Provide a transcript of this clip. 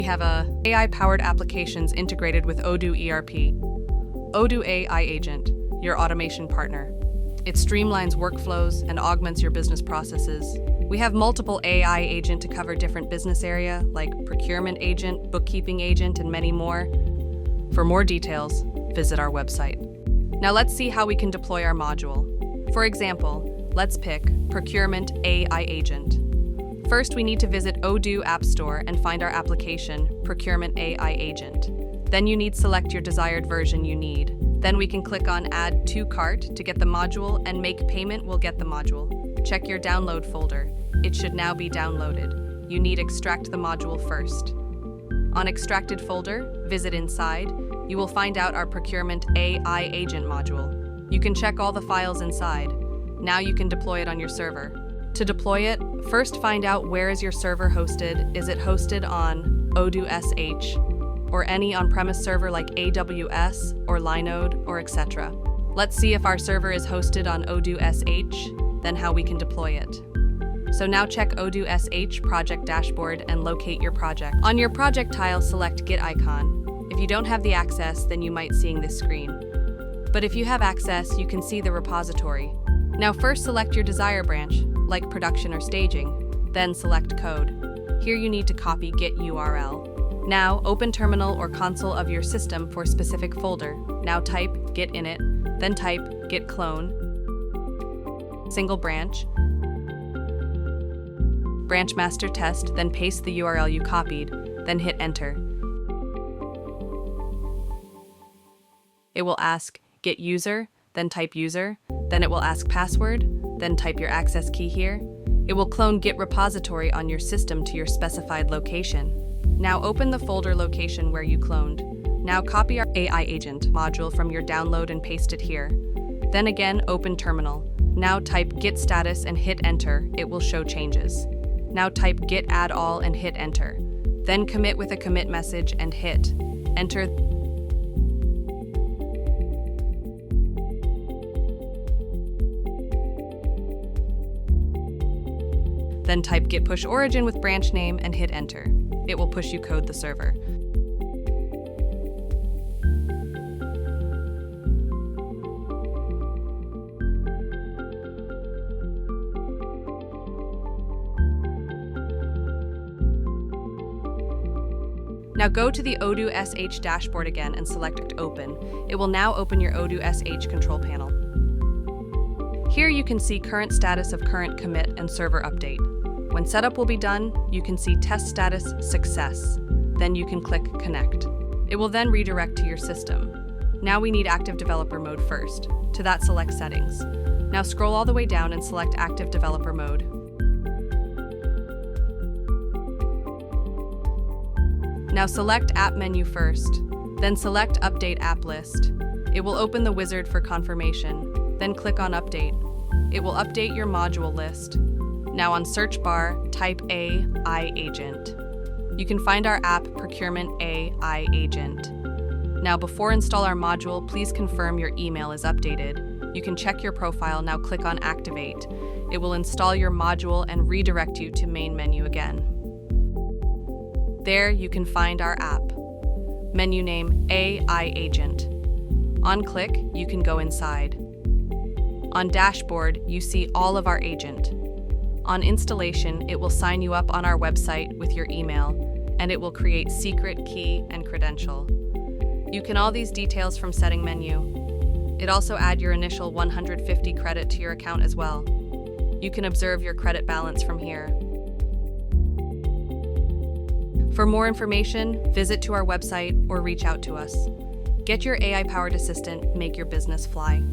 We have AI-powered applications integrated with Odoo ERP. Odoo AI Agent, your automation partner. It streamlines workflows and augments your business processes. We have multiple AI agent to cover different business area, like procurement agent, bookkeeping agent, and many more. For more details, visit our website. Now let's see how we can deploy our module. For example, let's pick Procurement AI Agent. First, we need to visit Odoo App Store and find our application, Procurement AI Agent. Then you need to select your desired version you need. Then we can click on Add to Cart to get the module, and Make Payment will get the module. Check your download folder. It should now be downloaded. You need extract the module first. On Extracted folder, visit Inside. You will find out our Procurement AI Agent module. You can check all the files inside. Now you can deploy it on your server. To deploy it, first find out where is your server hosted. Is it hosted on Odoo SH or any on-premise server like AWS or Linode or etc. Let's see if our server is hosted on Odoo SH, then how we can deploy it. So now check Odoo SH project dashboard and locate your project. On your project tile, select Git icon. If you don't have the access, then you might seeing this screen. But if you have access, you can see the repository. Now first select your desired branch, like production or staging, then select code. Here you need to copy Git URL. Now open terminal or console of your system for specific folder. Now type Git init, then type Git clone, single branch master test, then paste the URL you copied, then hit enter. It will ask Git user, then type user, then it will ask password, then type your access key here. It will clone Git repository on your system to your specified location. Now open the folder location where you cloned. Now copy our AI agent module from your download and paste it here. Then again, open terminal. Now type Git status and hit enter. It will show changes. Now type Git add all and hit enter. Then commit with a commit message and hit enter. Then type git push origin with branch name and hit enter. It will push you code the server. Now go to the Odoo SH dashboard again and select Open. It will now open your Odoo SH control panel. Here you can see current status of current commit and server update. When setup will be done, you can see test status success. Then you can click connect. It will then redirect to your system. Now we need active developer mode first. To that, select settings. Now scroll all the way down and select active developer mode. Now select app menu first, then select update app list. It will open the wizard for confirmation, then click on update. It will update your module list. Now on search bar, type AI Agent. You can find our app Procurement AI Agent. Now before install our module, please confirm your email is updated. You can check your profile, now click on activate. It will install your module and redirect you to main menu again. There you can find our app. Menu name AI Agent. On click, you can go inside. On dashboard, you see all of our agent. On installation, it will sign you up on our website with your email, and it will create secret key and credential. You can all these details from setting menu. It also add your initial 150 credit to your account as well. You can observe your credit balance from here. For more information, visit to our website or reach out to us. Get your AI-powered assistant, make your business fly.